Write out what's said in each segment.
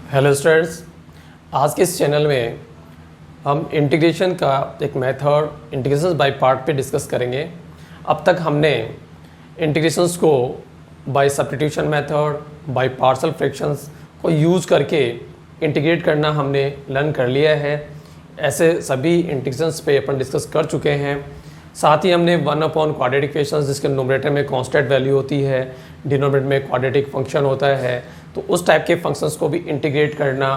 Hello students, आज के इस चैनल में हम इंटीग्रेशन का एक मेथड इंटीग्रेशंस बाय पार्ट पे डिस्कस करेंगे। अब तक हमने इंटीग्रेशंस को by substitution method, by partial fractions को यूज़ करके इंटीग्रेट करना हमने लर्न कर लिया है। ऐसे सभी इंटीग्रेशंस पे अपन डिस्कस कर चुके हैं। साथ ही हमने 1/क्वाड्रेटिक इक्वेशंस जिसके नोमरेटर में कांस्टेंट वैल्यू होती है, डिनोमिनेटर में क्वाड्रेटिक फंक्शन होता है, तो उस टाइप के फंक्शंस को भी इंटीग्रेट करना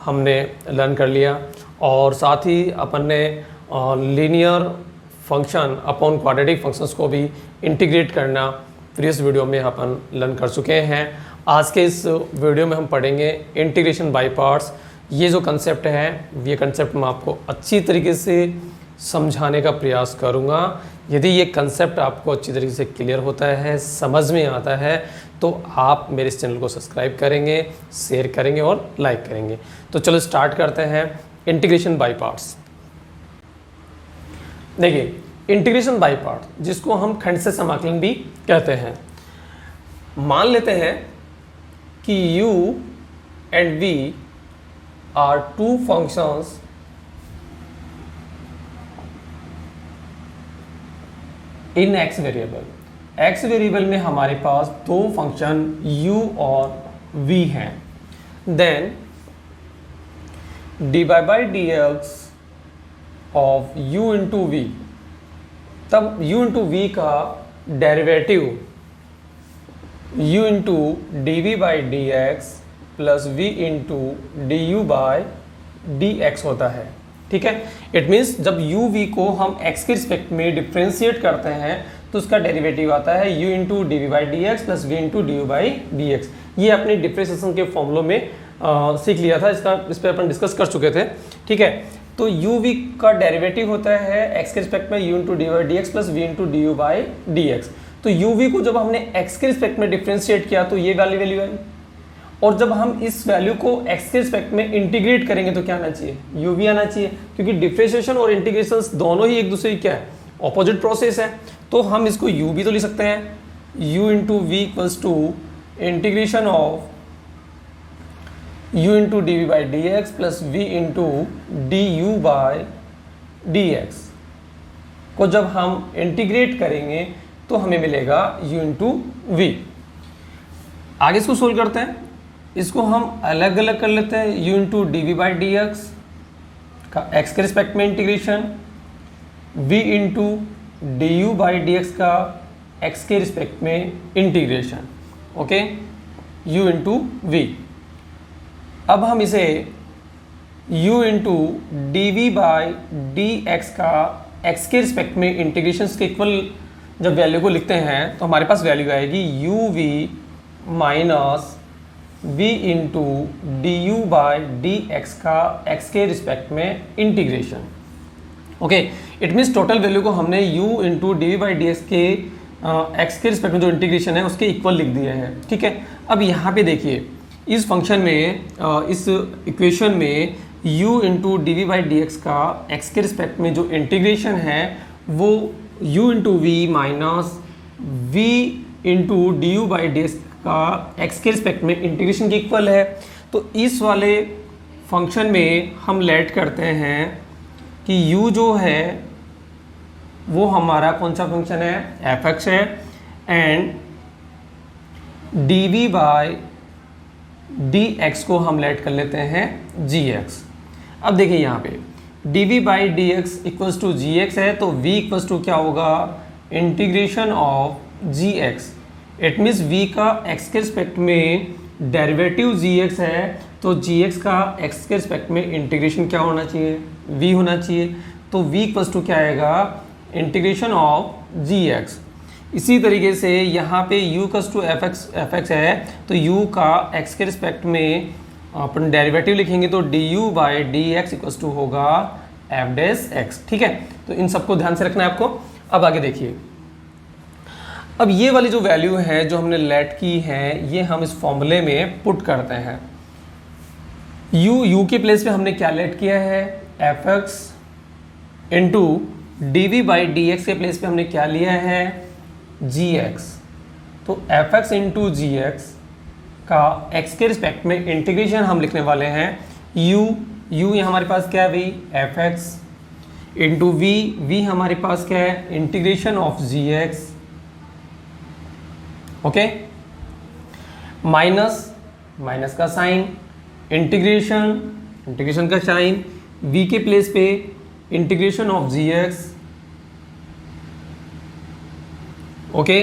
हमने लर्न कर लिया। और साथ ही अपन ने linear function upon quadratic functions को भी इंटीग्रेट करना प्रीवियस वीडियो में अपन लर्न कर चुके हैं। आज के इस वीडियो में हम पढ़ेंगे इंटीग्रेशन बाय पार्ट्स। ये जो कंसेप्ट है, ये कंसेप्ट मैं आपको अच्छी तरीके से समझाने का प्रयास करूँगा। यदि ये कंसेप्ट आपको अच्छी तरीके से क्लियर होता है, समझ में आता है, तो आप मेरे इस चैनल को सब्सक्राइब करेंगे, शेयर करेंगे और लाइक करेंगे। तो चलो स्टार्ट करते हैं इंटीग्रेशन बाय पार्ट्स। देखिए, इंटीग्रेशन बाय पार्ट जिसको हम खंड से समाकलन भी कहते हैं। मान लेते हैं कि u and v are two functions in x variable. x variable में हमारे पास दो फंक्शन u और v हैं। Then dy by d x of u into v, तब u इंटू वी का derivative u into d v by d x plus v into d u by d x होता है। ठीक है, it means जब u v को हम x के रिस्पेक्ट में डिफ्रेंशिएट करते हैं तो उसका डेरिवेटिव आता है u into d v by d x plus v into d u by d x. ये अपने डिफ्रेंशिएशन के फॉर्मूलों में सीख लिया था, इस पर अपन डिस्कस कर चुके थे। ठीक है, तो u v का डेरिवेटिव होता है x के रिस्पेक्ट में u into d by d x plus v into d u by d x. तो u v को जब हमने x के रिस्पेक्ट में डिफ्रेंशिएट किया तो ये वाली वैल्यू आई, और जब हम इस वैल्यू को x के रिस्पेक्ट में इंटीग्रेट करेंगे तो क्या आना चाहिए, u v आना चाहिए, क्योंकि डिफ्रेंशिएशन और इंटीग्रेशन दोनों ही एक दूसरे की क्या है, ऑपोजिट प्रोसेस है। तो हम इसको u भी तो लिख सकते हैं, u into v equals to integration of u into d v by d x plus v into d u by d x को जब हम इंटीग्रेट करेंगे तो हमें मिलेगा u इंटू वी। आगे इसको सोल्व करते हैं, इसको हम अलग अलग कर लेते हैं। u into d v by d x का x के रिस्पेक्ट में integration, v into d u by d x का x के रिस्पेक्ट में integration. Okay, u into v. अब हम इसे u into d v by d x का x के रिस्पेक्ट में इंटीग्रेशन के इक्वल जब वैल्यू को लिखते हैं तो हमारे पास वैल्यू आएगी u v minus v into d u by d x का x के रिस्पेक्ट में integration. Okay, it means total value को हमने u into d v by d x के x के रिस्पेक्ट में जो इंटीग्रेशन है उसके इक्वल लिख दिए हैं। ठीक है, अब यहाँ पे देखिए इस फंक्शन में इस इक्वेशन में u into d v by d x का x के रिस्पेक्ट में जो इंटीग्रेशन है वो u into v minus v into d u by d x का x के रिस्पेक्ट में इंटीग्रेशन के इक्वल है। तो इस वाले फंक्शन में हम लेट करते हैं कि u जो है वो हमारा कौन सा फंक्शन है, f(x) है, एंड dv बाई dx को हम लेट कर लेते हैं gx। अब देखिए यहाँ पे dv by dx equals to gx है, तो v इक्वल्स टू क्या होगा, integration of gx। It means v का x के रिस्पेक्ट में डेरिवेटिव gx है, तो gx का x के रिस्पेक्ट में इंटीग्रेशन क्या होना चाहिए, v होना चाहिए। तो v इक्वल्स टू क्या आएगा, इंटीग्रेशन ऑफ gx। इसी तरीके से यहाँ पे u इक्वल्स टू fx है, तो u का x के रिस्पेक्ट में अपन डेरिवेटिव लिखेंगे तो du by d x equals to होगा f डैश x। ठीक है, तो इन सबको ध्यान से रखना है आपको। अब आगे देखिए, अब ये वाली जो वैल्यू है जो हमने लेट की है ये हम इस फॉर्मूले में पुट करते हैं। u के प्लेस पे हमने क्या लेट किया है, fx into d v by d x के प्लेस पे हमने क्या लिया है, gx। तो fx इंटू जी एक्स का x के रिस्पेक्ट में इंटीग्रेशन हम लिखने वाले हैं u ये हमारे पास क्या है भाई fx इंटू v हमारे पास क्या है integration of gx, okay, minus का साइन इंटीग्रेशन का साइन v के प्लेस पे integration of gx, okay,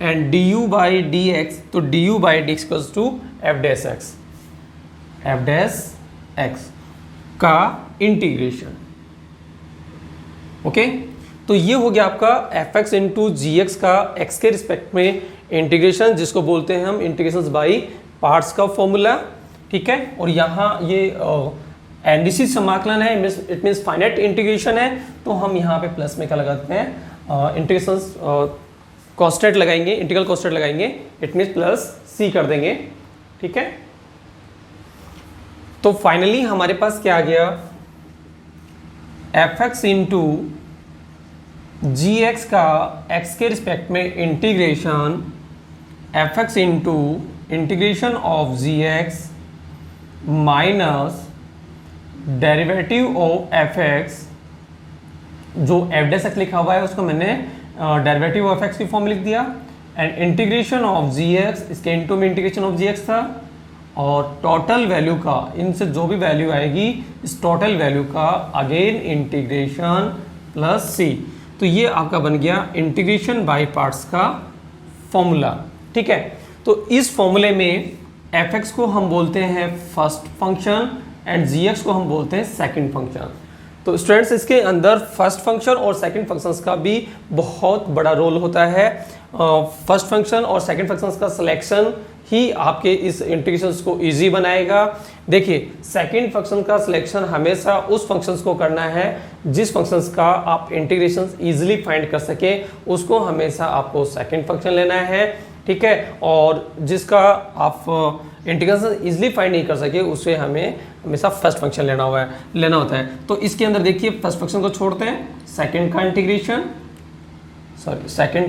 and du by dx, तो du by dx equals to f dash x का इंटीग्रेशन, ओके। तो ये हो गया आपका fx इंटू जी एक्स का x के रिस्पेक्ट में इंटीग्रेशन, जिसको बोलते हैं हम इंटीग्रेशन बाई पार्ट्स का फॉर्मूला, ठीक है। और यहाँ ये एनडीसी समाकलन है, इट मीन्स फाइनाइट इंटीग्रेशन है, तो हम यहाँ पे प्लस में क्या लगाते हैं इंटीग्रेशन कॉन्स्टेंट लगाएंगे, इंटीग्रल कॉन्स्टेंट लगाएंगे, इट मीन्स प्लस सी कर देंगे, ठीक है। तो फाइनली हमारे पास क्या आ गया fx इंटू जी एक्स का x के रिस्पेक्ट में integration fx into integration of g x minus derivative of fx, जो f डैश एक्स लिखा हुआ है उसको मैंने डेरिवेटिव ऑफ x की फॉर्म लिख दिया, and integration of g x, इसके इंटू में इंटीग्रेशन ऑफ जी एक्स था, और टोटल वैल्यू का इनसे जो भी वैल्यू आएगी इस टोटल वैल्यू का अगेन इंटीग्रेशन प्लस सी। तो ये आपका बन गया इंटीग्रेशन बाय पार्ट्स का फॉर्मूला, ठीक है। तो इस फॉर्मूले में fx को हम बोलते हैं फर्स्ट फंक्शन एंड gx को हम बोलते हैं सेकंड फंक्शन। तो स्टूडेंट्स इसके अंदर फर्स्ट फंक्शन और सेकंड फंक्शंस का भी बहुत बड़ा रोल होता है। फर्स्ट फंक्शन और सेकंड फंक्शंस का सिलेक्शन ही आपके इस इंटीग्रेशंस को इजी बनाएगा। देखिए सेकंड फंक्शन का सिलेक्शन हमेशा उस फंक्शंस को करना है जिस फंक्शंस का आप इंटीग्रेशंस इजीली फाइंड कर सके, उसको हमेशा आपको सेकंड फंक्शन लेना है, ठीक है। और जिसका आप इंटीग्रेशन इजीली फाइंड नहीं कर सके उसे हमें हमेशा फर्स्ट फंक्शन लेना होता है। तो इसके अंदर देखिए फर्स्ट फंक्शन को छोड़ते हैं, सेकंड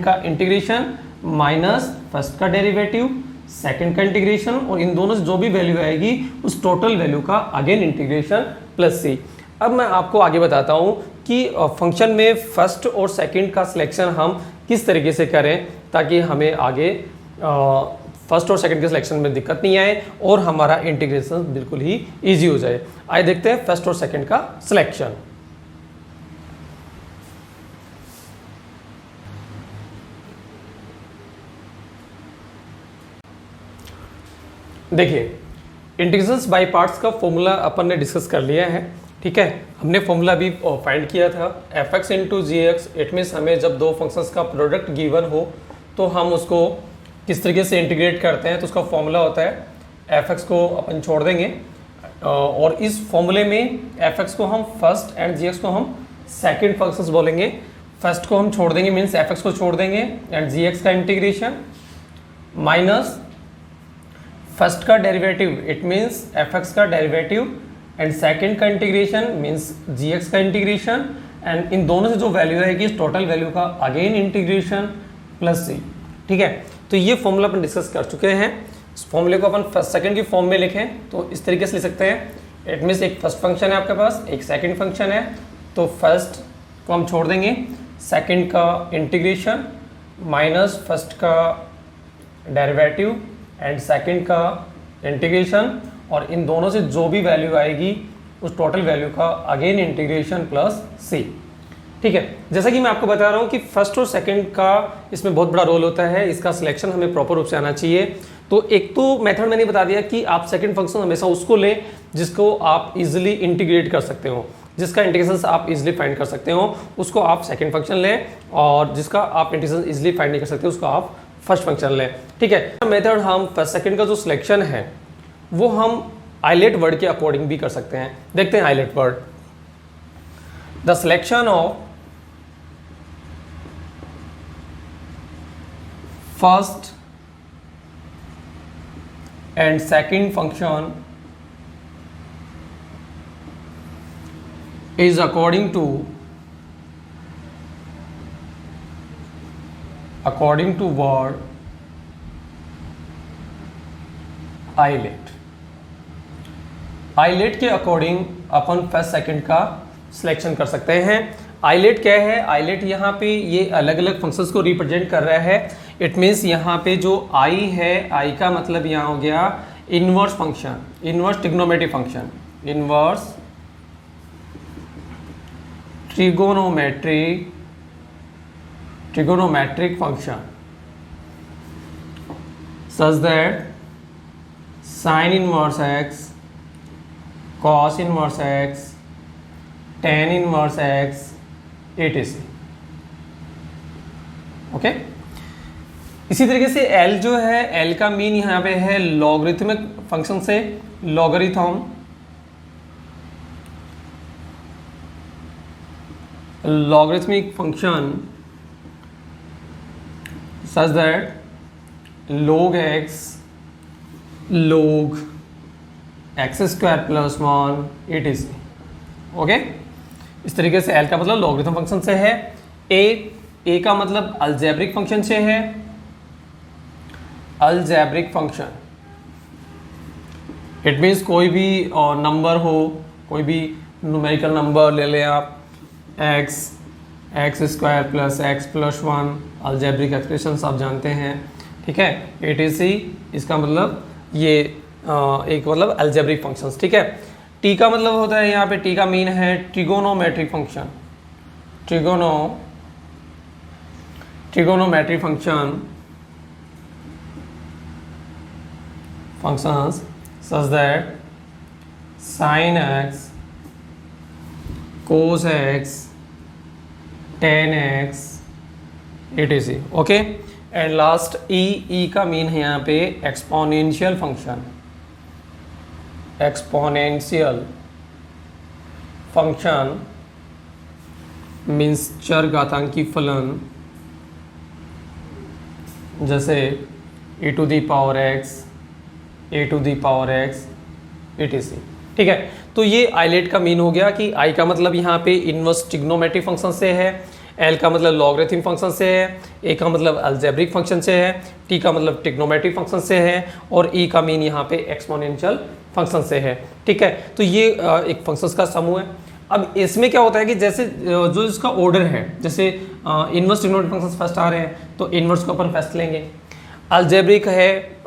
का इंटीग्रेशन माइनस फर्स्ट का डेरिवेटिव, सेकंड का इंटीग्रेशन, और इन दोनों से जो भी वैल्यू आएगी उस टोटल वैल्यू का अगेन इंटीग्रेशन प्लस सी। अब मैं आपको आगे बताता हूँ कि फंक्शन में फर्स्ट और सेकंड का सिलेक्शन हम किस तरीके से करें ताकि हमें आगे फर्स्ट और सेकंड के सिलेक्शन में दिक्कत नहीं आए और हमारा इंटीग्रेशन बिल्कुल ही इजी हो जाए। आइए देखते हैं फर्स्ट और सेकंड का सिलेक्शन। देखिए इंटीग्रेशंस बाय पार्ट्स का फॉर्मूला अपन ने डिस्कस कर लिया है, ठीक है। हमने फॉर्मूला भी फाइंड किया था fx into g x, it means हमें जब दो फंक्शंस का प्रोडक्ट गिवन हो तो हम उसको किस तरीके से इंटीग्रेट करते हैं, तो उसका फॉर्मूला होता है fx को अपन छोड़ देंगे और इस फॉर्मूले में fx को हम फर्स्ट एंड gx को हम सेकंड फंक्शंस बोलेंगे। फर्स्ट को हम छोड़ देंगे मीन्स fx को छोड़ देंगे एंड gx का इंटीग्रेशन माइनस फर्स्ट का डेरिवेटिव, इट मीन्स fx का डेरिवेटिव, एंड सेकंड का इंटीग्रेशन मीन्स gx का इंटीग्रेशन, एंड इन दोनों से जो वैल्यू आएगी इस टोटल वैल्यू का अगेन इंटीग्रेशन प्लस सी, ठीक है। तो ये फॉर्मूला अपन डिस्कस कर चुके हैं। इस फॉर्मूले को अपन फर्स्ट सेकंड की फॉर्म में लिखें तो इस तरीके से लिख सकते हैं। इट मीन्स एक फर्स्ट फंक्शन है आपके पास, एक सेकंड फंक्शन है, तो फर्स्ट को हम छोड़ देंगे, सेकंड का इंटीग्रेशन माइनस फर्स्ट का डेरिवेटिव एंड सेकंड का इंटीग्रेशन, और इन दोनों से जो भी वैल्यू आएगी उस टोटल वैल्यू का अगेन इंटीग्रेशन प्लस सी, ठीक है। जैसा कि मैं आपको बता रहा हूँ कि फर्स्ट और सेकंड का इसमें बहुत बड़ा रोल होता है, इसका सिलेक्शन हमें प्रॉपर रूप से आना चाहिए। तो एक तो मेथड मैंने बता दिया कि आप सेकंड फंक्शन हमेशा उसको लें जिसको आप इजीली इंटीग्रेट कर सकते हो, जिसका इंटीग्रेशन आप इजीली फाइंड कर सकते हो उसको आप सेकंड फंक्शन लें, और जिसका आप इंटीग्रेशन इजीली फाइंड नहीं कर सकते उसको आप फर्स्ट फंक्शन लें, ठीक है। मेथड हम फर्स्ट सेकंड का जो सिलेक्शन है वो हम आइलेट वर्ड के अकॉर्डिंग भी कर सकते हैं। देखते हैं ILATE word, the selection of first and second function is according to word ILATE. ILATE के अकॉर्डिंग अपन फर्स्ट सेकंड का सिलेक्शन कर सकते हैं। आइलेट क्या है? आइलेट यहाँ पे ये अलग अलग फंक्शंस को रिप्रेजेंट कर रहा है। इट मीन्स यहाँ पे जो आई है, आई का मतलब यहाँ हो गया inverse function, inverse trigonometric function, inverse trigonometric function such that sin inverse x, cos inverse x, tan inverse x etc. Okay. इसी तरीके से L जो है, L का मीन यहाँ पे है लॉगरिथमिक फंक्शन से, logarithm logarithmic function such that log x log x square plus 1 etc. Okay. इस तरीके से L का मतलब लॉगरिथम फंक्शन से है। A का मतलब अलजेब्रिक फंक्शन से है, अलजेब्रिक फंक्शन। इट मीन्स कोई भी नंबर हो, कोई भी न्यूमेरिकल नंबर ले लें आप, x square plus x plus 1, algebraic expression आप जानते हैं, ठीक है। एटीसी इसका मतलब ये एक मतलब अलजेब्रिक फंक्शंस, ठीक है। टी का मतलब होता है यहाँ पे, टी का मीन है trigonometric function, trigonometric functions such that sine x, cos x, tan x etc. Okay. And last E का मीन है यहाँ पे exponential function, exponential function means चर घातांकी फलन, जैसे e to the power x, a to the power x etc. ठीक है। तो ये आइलेट का मीन हो गया कि आई का मतलब यहाँ पे इनवर्स ट्रिग्नोमेट्रिक फंक्शन से है, एल का मतलब लॉगरिथम फंक्शन से है, ए का मतलब अलजेब्रिक फंक्शन से है, टी का मतलब ट्रिग्नोमेट्रिक फंक्शन से है, और ई का मीन यहाँ पे एक्सपोनेंशियल फंक्शन से है, ठीक है। तो ये एक फंक्शंस का समूह है। अब इसमें क्या होता है कि जैसे जो इसका ऑर्डर है, जैसे इनवर्स ट्रिग्नोमेट्रिक फंक्शंस फर्स्ट आ रहे हैं तो इनवर्स को अपन फर्स्ट लेंगे, अलजेब्रिक है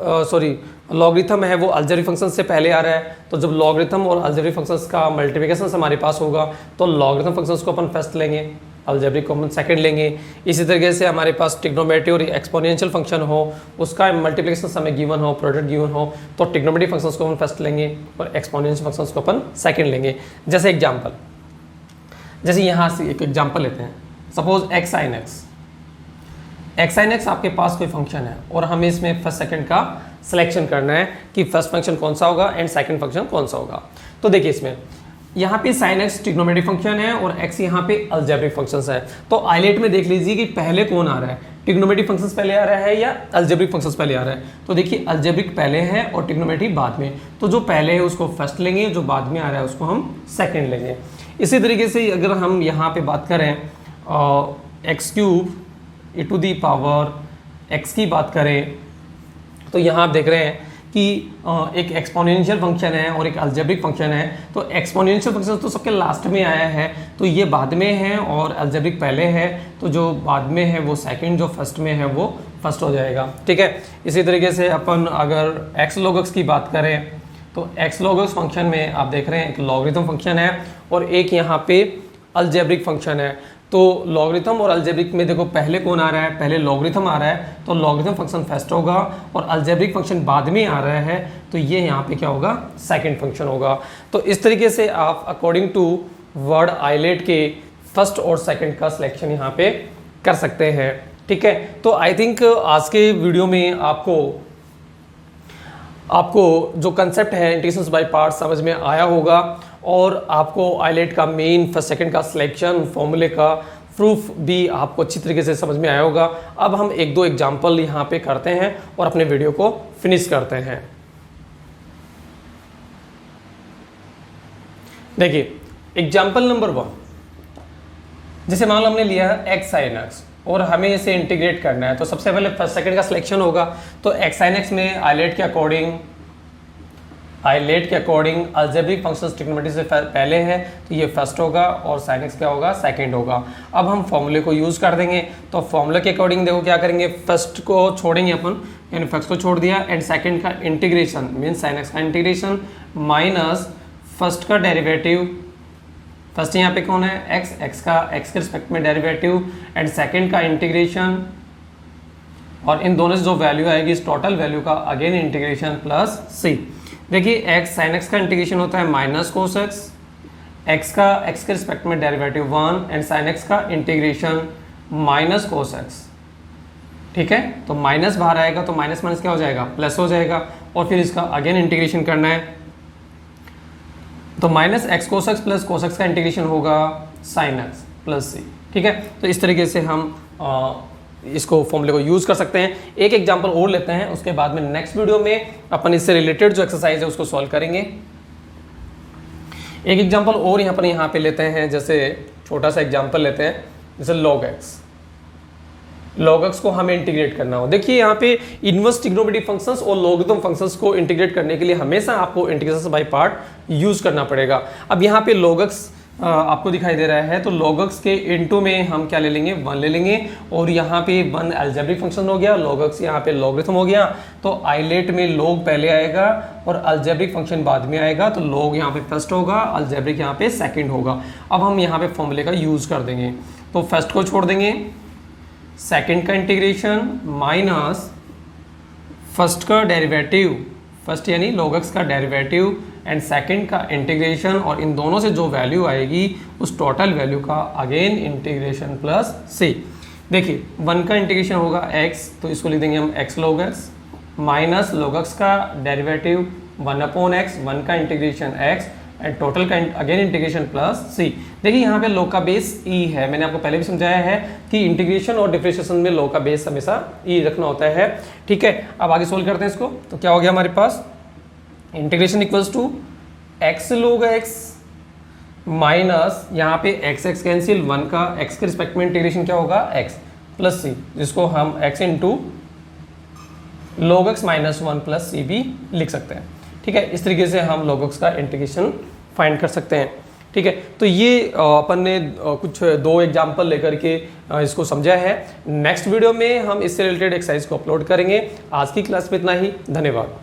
लॉगरिथम है वो अलजेब्रिक फंक्शन से पहले आ रहा है, तो जब लॉगरिथम और अलजेब्रिक फंक्शंस का मल्टीप्लिकेशन हमारे पास होगा तो लॉगरिथम फंक्शंस को अपन फर्स्ट लेंगे, अलजेब्रिक को अपन सेकंड लेंगे। इसी तरीके से हमारे पास ट्रिग्नोमेट्री और एक्सपोनेंशियल फंक्शन हो, उसका मल्टीप्लिकेशन हमें गिवन हो, प्रोडक्ट गिवन हो, तो ट्रिग्नोमेट्रिक फंक्शंस को अपन फर्स्ट लेंगे और एक्सपोनेंशियल फंक्शंस को अपन सेकंड लेंगे। जैसे एग्जाम्पल, जैसे यहाँ से एक एग्जाम्पल लेते हैं, सपोज एक्स साइन एक्स आपके पास कोई फंक्शन है और हमें इसमें फर्स्ट सेकंड का सिलेक्शन करना है कि फर्स्ट फंक्शन कौन सा होगा एंड सेकंड फंक्शन कौन सा होगा। तो देखिए इसमें यहाँ पे साइन एक्स ट्रिग्नोमेट्रिक फंक्शन है और एक्स यहाँ पे अलजेब्रिक फंक्शंस है। तो आइलेट में देख लीजिए कि पहले कौन आ रहा है, ट्रिग्नोमेट्रिक फंक्शंस पहले आ रहा है या अलजेब्रिक फंक्शंस पहले आ रहा है। तो देखिए अलजेब्रिक पहले है और ट्रिग्नोमेट्रिक बाद में, तो जो पहले है उसको फर्स्ट लेंगे, जो बाद में आ रहा है उसको हम सेकेंड लेंगे। इसी तरीके से अगर हम यहाँ पे बात करें x cube e to the power x की बात करें, तो यहाँ आप देख रहे हैं कि एक एक्सपोनेंशियल फंक्शन है और एक अलजेब्रिक फंक्शन है। तो एक्सपोनेंशियल फंक्शन तो सबके लास्ट में आया है, तो ये बाद में है, और अलजेब्रिक पहले है, तो जो बाद में है वो सेकंड, जो फर्स्ट में है वो फर्स्ट हो जाएगा, ठीक है। इसी तरीके से अपन अगर x log x की बात करें तो x log x फंक्शन में आप देख रहे हैं एक लॉगरिथम फंक्शन है और एक यहाँ पे अलजेब्रिक फंक्शन है। तो लॉगरिथम और अलजेब्रिक में देखो पहले कौन आ रहा है, पहले लॉगरिथम आ रहा है, तो लॉगरिथम फंक्शन फर्स्ट होगा, और अलजेब्रिक फंक्शन बाद में आ रहा है, तो ये यहाँ पे क्या होगा, सेकंड फंक्शन होगा। तो इस तरीके से आप अकॉर्डिंग टू वर्ड आइलेट के फर्स्ट और सेकंड का सिलेक्शन यहाँ पे कर सकते हैं, ठीक है। तो आई थिंक आज के वीडियो में आपको जो कंसेप्ट है इंटीग्रेशंस बाय पार्ट्स समझ में आया होगा, और आपको आइलेट का मेन फर्स्ट सेकंड का सिलेक्शन, फॉर्मूले का प्रूफ भी आपको अच्छी तरीके से समझ में आया होगा। अब हम एक दो एग्जांपल यहाँ पे करते हैं और अपने वीडियो को फिनिश करते हैं। देखिए एग्जांपल नंबर 1, जैसे मान लो हमने लिया है एक्स साइन एक्स और हमें इसे इंटीग्रेट करना है, तो सबसे पहले फर्स्ट सेकंड का सिलेक्शन होगा। तो एक्स साइन एक्स में आइलेट के अकॉर्डिंग आइलेट के अकॉर्डिंग अलजेब्रिक फंक्शंस ट्रिग्नोमेट्री से पहले है, तो ये फर्स्ट होगा और sin x क्या होगा, सेकंड होगा। अब हम फॉर्मूले को यूज़ कर देंगे, तो फॉर्मूले के अकॉर्डिंग देखो क्या करेंगे, फर्स्ट को छोड़ेंगे अपन, यानी फर्स्ट को छोड़ दिया एंड सेकंड का इंटीग्रेशन मीन sin x का इंटीग्रेशन माइनस फर्स्ट का डेरिवेटिव, फर्स्ट यहाँ पे कौन है x, x का x के रिस्पेक्ट में डेरिवेटिव एंड सेकंड का इंटीग्रेशन, और इन दोनों से जो वैल्यू आएगी इस टोटल वैल्यू का अगेन इंटीग्रेशन प्लस c। देखिए x sin x का इंटीग्रेशन होता है माइनस कोस x, x का x के रिस्पेक्ट में डेरिवेटिव 1 एंड sin x का इंटीग्रेशन माइनस कोस x। ठीक है, तो माइनस बाहर आएगा तो माइनस माइनस क्या हो जाएगा, प्लस हो जाएगा, और फिर इसका अगेन इंटीग्रेशन करना है, तो minus x cos x plus cos x का इंटीग्रेशन होगा sin x प्लस c। ठीक है, तो इस तरीके से हम इसको फॉर्मूले को यूज़ कर सकते हैं। एक एग्जांपल और लेते हैं, उसके बाद में नेक्स्ट वीडियो में अपन इससे रिलेटेड जो एक्सरसाइज है उसको सॉल्व करेंगे। एक एग्जांपल और यहाँ पे लेते हैं, जैसे छोटा सा एग्जांपल लेते हैं, जैसे log x को हमें इंटीग्रेट करना हो। देखिए यहाँ पे इनवर्स ट्रिग्नोमेट्री फंक्शंस और लॉगरिथम फंक्शंस को इंटीग्रेट करने के लिए हमेशा आपको इंटीग्रेशन बाय पार्ट यूज़ करना पड़ेगा। अब यहाँ पे log x आपको दिखाई दे रहा है, तो log x के इनटू में हम क्या ले लेंगे, 1 ले लेंगे, और यहाँ पे 1 अलजेब्रिक फंक्शन हो गया, log x यहाँ पे लॉगरिथम हो गया, तो आइलेट में log पहले आएगा और अलजेब्रिक फंक्शन बाद में आएगा, तो log यहाँ पे फर्स्ट होगा, अलजेब्रिक यहाँ पे सेकंड होगा। अब हम यहाँ पे फॉर्मूले का यूज़ कर देंगे, तो फर्स्ट को छोड़ देंगे, सेकंड का इंटीग्रेशन माइनस फर्स्ट का डेरिवेटिव, फर्स्ट यानी log x का डेरिवेटिव एंड सेकंड का इंटीग्रेशन, और इन दोनों से जो वैल्यू आएगी उस टोटल वैल्यू का अगेन इंटीग्रेशन प्लस c। देखिए 1 का इंटीग्रेशन होगा x, तो इसको लिख देंगे हम x log x minus log x का डेरिवेटिव 1/x, 1 का इंटीग्रेशन x एंड टोटल का अगेन इंटीग्रेशन प्लस c। देखिए यहाँ पे log का बेस e है, मैंने आपको पहले भी समझाया है कि इंटीग्रेशन और डिफरेंशिएशन में log का बेस हमेशा e रखना होता है। ठीक है, अब आगे सोल्व करते हैं इसको, तो क्या हो गया हमारे पास, integration equals to x log x minus यहाँ पे x x कैंसिल, 1 का x के रिस्पेक्ट में इंटीग्रेशन क्या होगा, x प्लस c, जिसको हम x into log x minus 1 plus c भी लिख सकते हैं। ठीक है, इस तरीके से हम log x का इंटीग्रेशन फाइंड कर सकते हैं। ठीक है, तो ये अपन ने कुछ 2 एग्जाम्पल लेकर के इसको समझा है। नेक्स्ट वीडियो में हम इससे रिलेटेड एक्सरसाइज को अपलोड करेंगे। आज की क्लास में इतना ही, धन्यवाद।